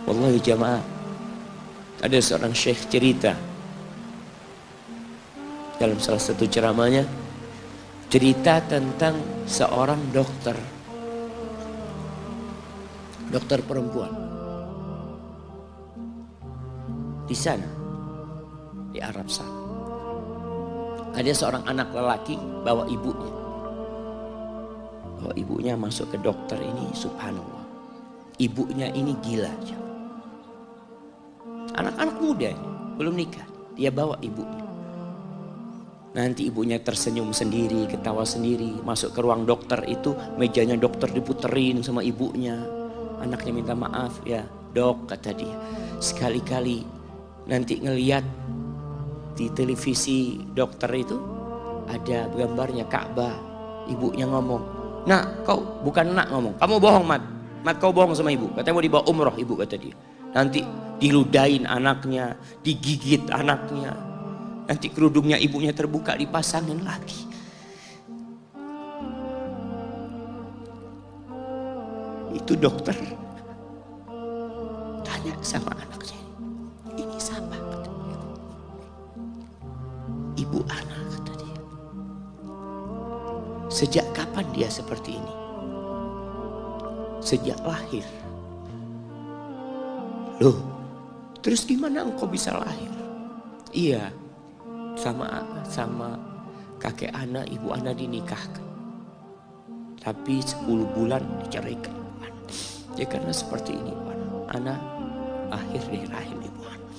Wallahi jamaah, ada seorang syekh cerita dalam salah satu ceramahnya, cerita tentang seorang dokter perempuan di sana, di Arab sana. Ada seorang anak lelaki bawa ibunya masuk ke dokter ini. Subhanallah, ibunya ini gila. Anak-anak muda ini, belum nikah, dia bawa ibunya. Nanti ibunya tersenyum sendiri, ketawa sendiri. Masuk ke ruang dokter itu, mejanya dokter diputerin sama ibunya. Anaknya minta maaf, ya dok, kata dia, sekali-kali nanti ngeliat di televisi dokter itu ada gambarnya Ka'bah. Ibunya ngomong, nak kau, bukan nak ngomong, kamu bohong Mat kau bohong sama ibu. Katanya mau dibawa umroh ibu, kata dia. Nanti diludahin anaknya, digigit anaknya. Nanti kerudungnya ibunya terbuka, dipasangin lagi. Itu dokter tanya sama anaknya, ini siapa? Ibu anak, kata dia. Sejak kapan dia seperti ini? Sejak lahir. Loh, terus gimana engkau bisa lahir? Iya, sama kakek anak, ibu anak dinikahkan. Tapi 10 bulan diceraikan. Ya karena seperti ini, anak lahir dari rahim ibu anak.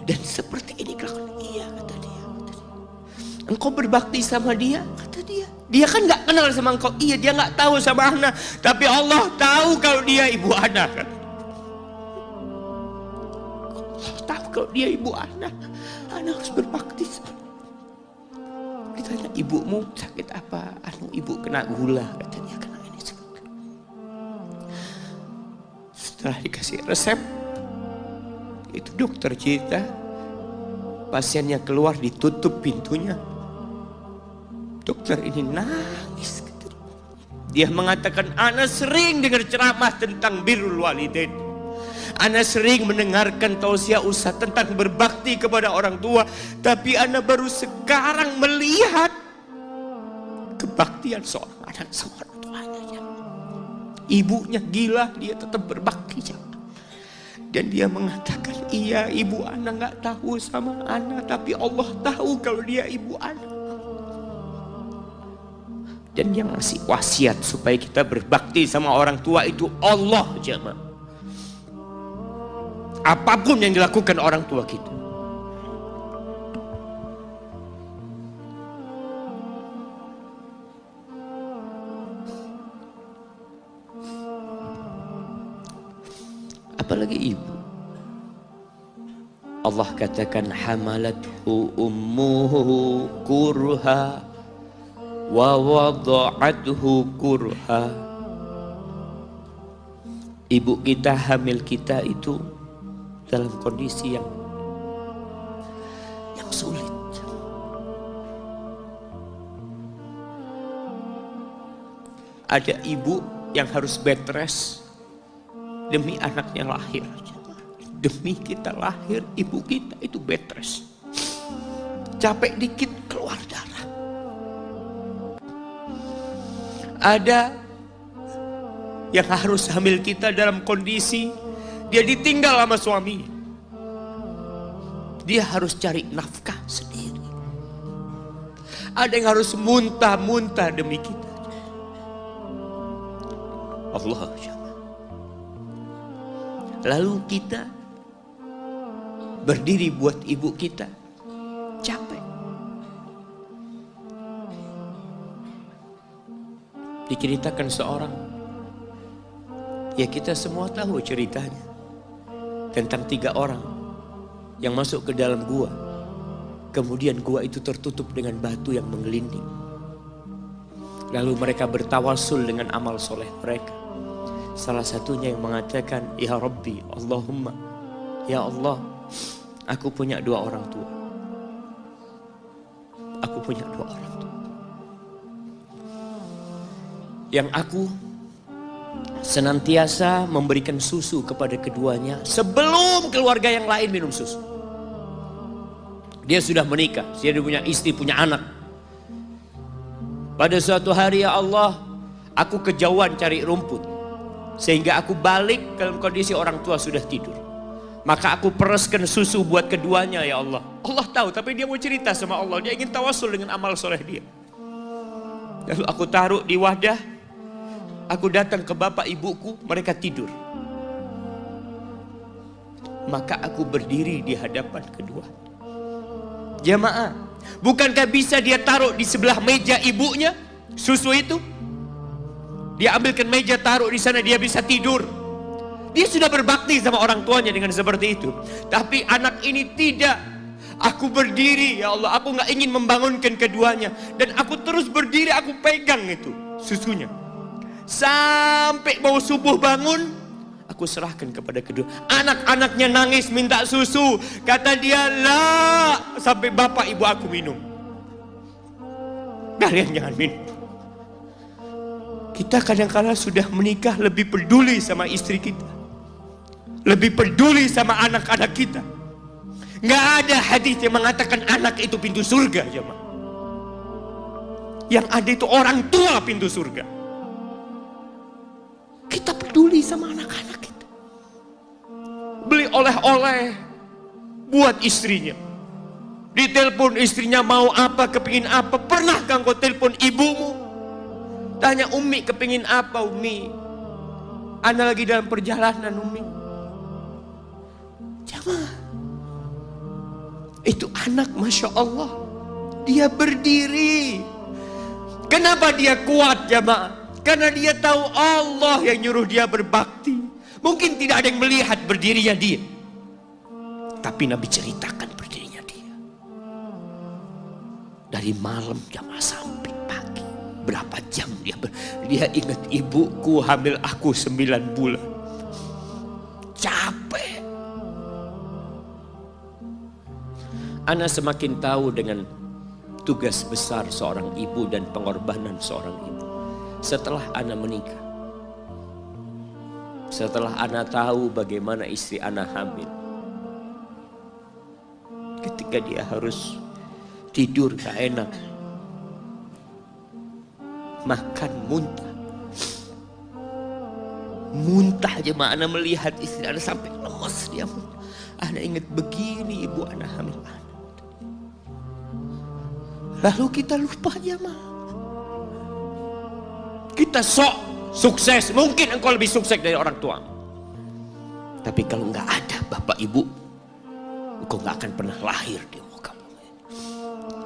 Dan seperti ini kelakuan. Iya, kata dia. Engkau berbakti sama dia, kata dia. Dia kan gak kenal sama engkau. Iya, dia gak tahu sama anak. Tapi Allah tahu kalau dia ibu anak. Allah tahu kalau dia ibu anak. Anak harus berbakti sama dia. Ditanya, ibumu sakit apa? Ibu kena gula. Katanya kena ini sakit. Setelah dikasih resep, itu dokter cerita, pasiennya keluar, ditutup pintunya. Dokter ini nangis. Dia mengatakan, ana sering dengar ceramah tentang birrul walidain. Ana sering mendengarkan tausiah ustaz tentang berbakti kepada orang tua. Tapi ana baru sekarang melihat kebaktian seorang anak sama orang tuanya. Ibunya gila, dia tetap berbakti. Dan dia mengatakan, iya ibu anak gak tahu sama anak, tapi Allah tahu kalau dia ibu anak. Dan yang ngasih wasiat supaya kita berbakti sama orang tua itu Allah, jemaah. Apapun yang dilakukan orang tua kita. Apalagi ibu. Allah katakan, hamalathu ummuhu kurha wa wada'athu kurha. Ibu kita, hamil kita itu dalam kondisi yang sulit. Ada ibu yang harus bed rest demi anaknya lahir. Demi kita lahir, ibu kita itu bed rest. Capek dikit keluar darah. Ada yang harus hamil kita dalam kondisi dia ditinggal sama suami. Dia harus cari nafkah sendiri. Ada yang harus muntah-muntah demi kita. Allah. Lalu kita berdiri buat ibu kita, capek. Diceritakan seorang, ya kita semua tahu ceritanya, tentang 3 orang yang masuk ke dalam gua. Kemudian gua itu tertutup dengan batu yang menggelinding. Lalu mereka bertawasul dengan amal soleh mereka. Salah satunya yang mengatakan, ya Rabbi, Allahumma, ya Allah, aku punya 2 orang tua. Aku punya 2 orang tua. Yang aku senantiasa memberikan susu kepada keduanya sebelum keluarga yang lain minum susu. Dia sudah menikah, dia punya istri, punya anak. Pada suatu hari, ya Allah, aku kejauhan cari rumput, sehingga aku balik dalam kondisi orang tua sudah tidur. Maka aku pereskan susu buat keduanya, ya Allah. Allah tahu, tapi dia mau cerita sama Allah. Dia ingin tawasul dengan amal soleh dia. Lalu aku taruh di wadah. Aku datang ke bapak ibuku, mereka tidur. Maka aku berdiri di hadapan kedua. Jamaah, bukankah bisa dia taruh di sebelah meja ibunya susu itu? Dia ambilkan meja, taruh di sana, dia bisa tidur. Dia sudah berbakti sama orang tuanya dengan seperti itu. Tapi anak ini tidak. Aku berdiri, ya Allah, aku gak ingin membangunkan keduanya. Dan aku terus berdiri, aku pegang itu susunya. Sampai mau subuh bangun, aku serahkan kepada kedua. Anak-anaknya nangis minta susu. Kata dia, lah, sampai bapak ibu aku minum. Kalian jangan minum. Kita kadang-kala sudah menikah lebih peduli sama istri kita, lebih peduli sama anak-anak kita. Nggak ada hadis yang mengatakan anak itu pintu surga, jemaah. Yang ada itu orang tua pintu surga. Kita peduli sama anak-anak kita. Beli oleh-oleh buat istrinya. Ditelepon istrinya mau apa, kepingin apa. Pernahkah engkau telepon ibumu? Tanya, Umi kepingin apa, Umi? Ana lagi dalam perjalanan, Umi. Jamaah, itu anak, Masya Allah, dia berdiri. Kenapa dia kuat, jamaah? Karena dia tahu Allah yang nyuruh dia berbakti. Mungkin tidak ada yang melihat berdirinya dia, tapi Nabi ceritakan berdirinya dia. Dari malam jamaah sampai pagi, berapa jam dia ingat, ibuku hamil aku 9 bulan. Capek. Ana semakin tahu dengan tugas besar seorang ibu dan pengorbanan seorang ibu setelah Ana menikah. Setelah Ana tahu bagaimana istri Ana hamil, ketika dia harus tidur gak enak, makan muntah aja, Ana melihat istri Ana sampai lemas dia muntah. Ana ingat, begini ibu Ana hamil Ana. Lalu kita lupa, jemaah. Kita sok sukses, mungkin engkau lebih sukses dari orang tua. Tapi kalau nggak ada bapak ibu, engkau nggak akan pernah lahir di muka bumi.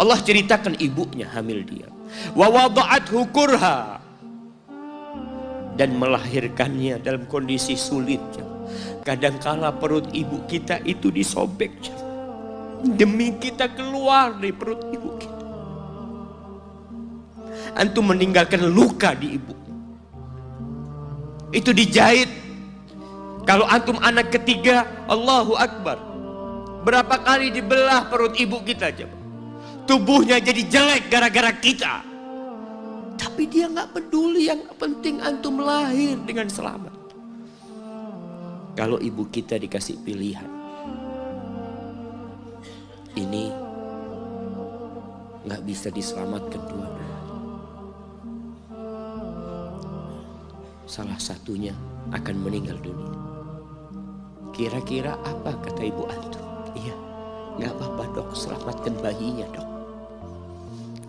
Allah ceritakan ibunya hamil dia. Wa wada'athu kurha, dan melahirkannya dalam kondisi sulit. Kadangkala perut ibu kita itu disobek demi kita keluar dari perut ibu kita. Antum meninggalkan luka di ibu, itu dijahit. Kalau antum anak ketiga, Allahu Akbar, berapa kali dibelah perut ibu kita, tubuhnya jadi jelek gara-gara kita. Tapi dia nggak peduli, yang penting antum lahir dengan selamat. Kalau ibu kita dikasih pilihan, ini nggak bisa diselamatkan dua, salah satunya akan meninggal dunia. Kira-kira apa kata ibu antum? Iya, nggak apa-apa dok, selamatkan bayinya dok.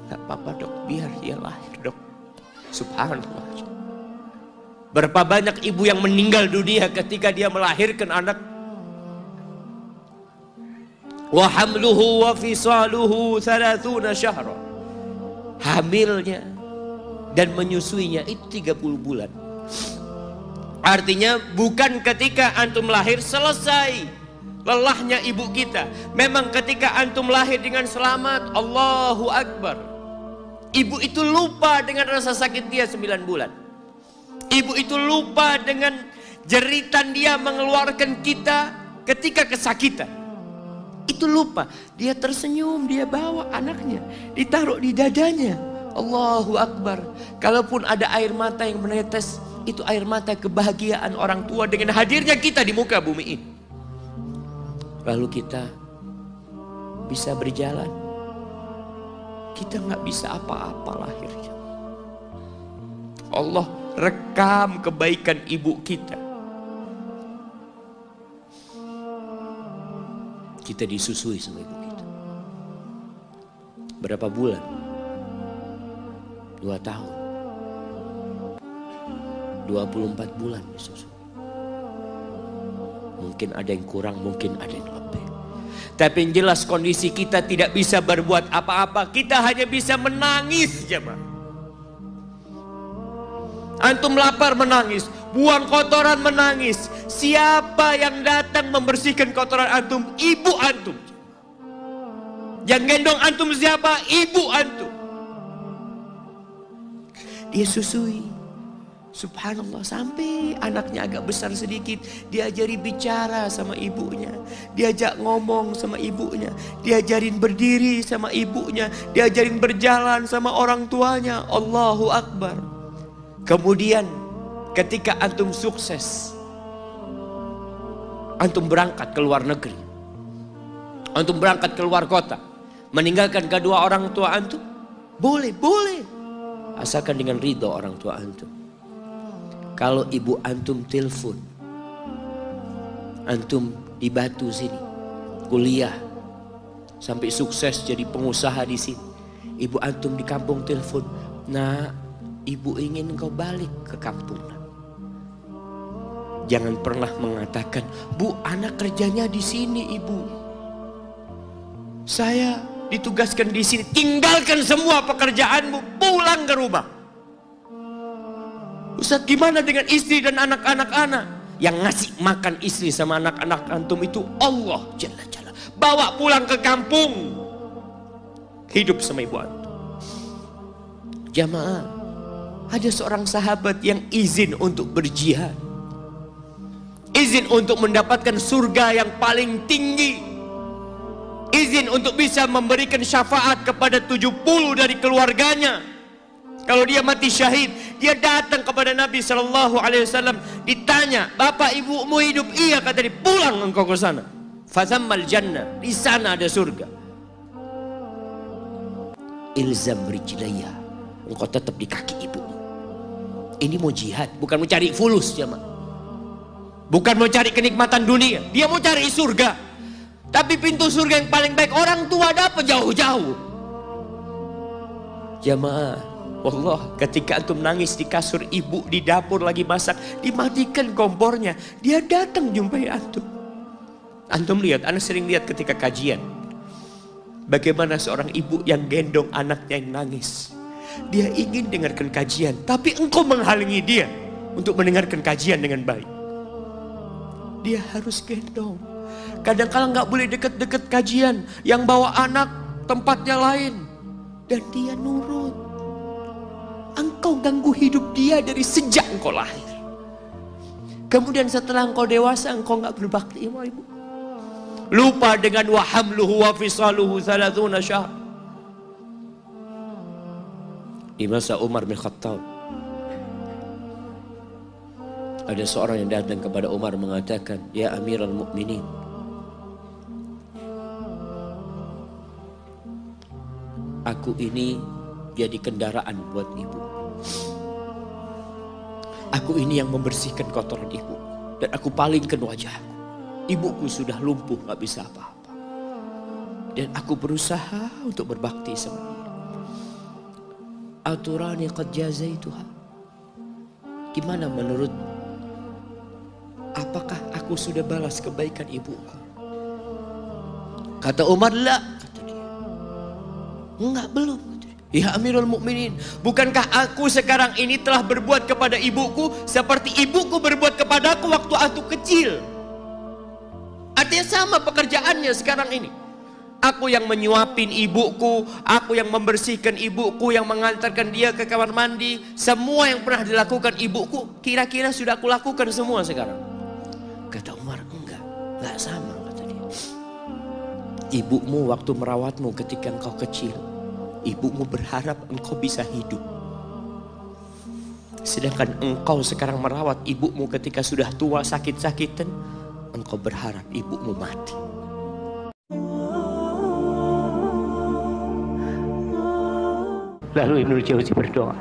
Nggak apa-apa dok, biar dia lahir dok. Subhanallah. Berapa banyak ibu yang meninggal dunia ketika dia melahirkan anak. Wa hamluhu wa fisaluhu 30 syahra. Hamilnya dan menyusuinya itu 30 bulan. Artinya bukan ketika antum lahir selesai lelahnya ibu kita. Memang ketika antum lahir dengan selamat, Allahu Akbar, ibu itu lupa dengan rasa sakit dia 9 bulan. Ibu itu lupa dengan jeritan dia mengeluarkan kita ketika kesakitan. Itu lupa. Dia tersenyum, dia bawa anaknya, ditaruh di dadanya. Allahu Akbar. Kalaupun ada air mata yang menetes, itu air mata kebahagiaan orang tua dengan hadirnya kita di muka bumi ini. Lalu kita bisa berjalan. Kita nggak bisa apa-apa lahirnya. Allah rekam kebaikan ibu kita. Kita disusui sama ibu kita. Berapa bulan? 2 tahun. 24 bulan disusui. Mungkin ada yang kurang, mungkin ada yang lebih. Tapi yang jelas kondisi kita tidak bisa berbuat apa-apa. Kita hanya bisa menangis, jemaah. Antum lapar menangis, buang kotoran menangis. Siapa yang datang membersihkan kotoran antum? Ibu antum. Yang gendong antum siapa? Ibu antum. Dia susui. Subhanallah, sampai anaknya agak besar sedikit, diajari bicara sama ibunya, diajak ngomong sama ibunya, diajarin berdiri sama ibunya, diajarin berjalan sama orang tuanya. Allahu Akbar. Kemudian ketika antum sukses, antum berangkat ke luar negeri, antum berangkat ke luar kota, meninggalkan kedua orang tua antum, boleh, asalkan dengan ridho orang tua antum. Kalau ibu antum telepon, antum di Batu sini, kuliah, sampai sukses jadi pengusaha di sini. Ibu antum di kampung telepon, nah ibu ingin kau balik ke kampung. Jangan pernah mengatakan, bu anak kerjanya di sini ibu. Saya ditugaskan di sini, tinggalkan semua pekerjaanmu, pulang ke rumah. Ustaz, gimana dengan istri dan anak-anak anak? Yang ngasih makan istri sama anak-anak antum itu Allah Jalla Jalla. Bawa pulang ke kampung, hidup sama ibu antum. Jamaah, ada seorang sahabat yang izin untuk berjihad, izin untuk mendapatkan surga yang paling tinggi, izin untuk bisa memberikan syafaat kepada 70 dari keluarganya. Kalau dia mati syahid, dia datang kepada Nabi SAW, ditanya, bapak ibumu hidup? Iya, kata dia. Pulang engkau ke sana. Fathammal jannah, di sana ada surga. Ilzam rijlaya, engkau tetap di kaki ibu. Ini mau jihad, bukan mau cari fulus, jemaah. Bukan mau cari kenikmatan dunia, dia mau cari surga. Tapi pintu surga yang paling baik orang tua dapat jauh-jauh. Jemaah, Allah, ketika antum nangis di kasur ibu, di dapur lagi masak, dimatikan kompornya, dia datang jumpai antum. Antum lihat, anak sering lihat ketika kajian, bagaimana seorang ibu yang gendong anaknya yang nangis. Dia ingin dengarkan kajian, tapi engkau menghalangi dia untuk mendengarkan kajian dengan baik. Dia harus gendong. Kadang-kadang nggak boleh deket-deket kajian, yang bawa anak tempatnya lain, dan dia nurut. Engkau ganggu hidup dia dari sejak engkau lahir. Kemudian setelah engkau dewasa, engkau nggak berbakti sama ibu. Lupa dengan wa hamluhu wa fisaluhu 30 syahr. Di masa Umar bin Khattab, ada seorang yang datang kepada Umar mengatakan, ya Amirul Mukminin, aku ini jadi kendaraan buat ibu. Aku ini yang membersihkan kotoran ibu, dan aku palingkan wajahku. Ibuku sudah lumpuh, gak bisa apa-apa, dan aku berusaha untuk berbakti sama dia. Aturani qad jazaituha. Gimana menurutmu? Apakah aku sudah balas kebaikan ibuku? Kata Umar, la, kata dia. Enggak, belum. Ya Amirul Mukminin, bukankah aku sekarang ini telah berbuat kepada ibuku seperti ibuku berbuat kepadaku waktu aku kecil? Artinya sama pekerjaannya sekarang ini. Aku yang menyuapin ibuku, aku yang membersihkan ibuku, yang mengantarkan dia ke kamar mandi. Semua yang pernah dilakukan ibuku, kira-kira sudah aku lakukan semua sekarang. Kata Umar, enggak sama, kata dia. Ibumu waktu merawatmu ketika engkau kecil, Ibumu berharap engkau bisa hidup. Sedangkan engkau sekarang merawat ibumu ketika sudah tua sakit-sakitan, engkau berharap ibumu mati. Lalu Ibnu Jauzi berdoa,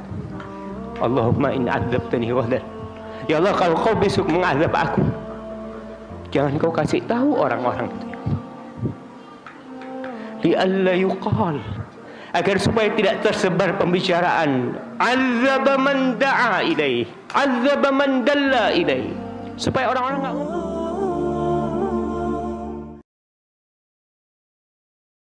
Allahumma in adzabtani wahdan. Ya Allah, kalau kau besok mengazab aku, jangan kau kasih tahu orang-orang itu. Li'alla yuqal, agar supaya tidak tersebar pembicaraan azaba man da'a ilaih, azaba man dalla ilaih, supaya orang-orang enggak ngomong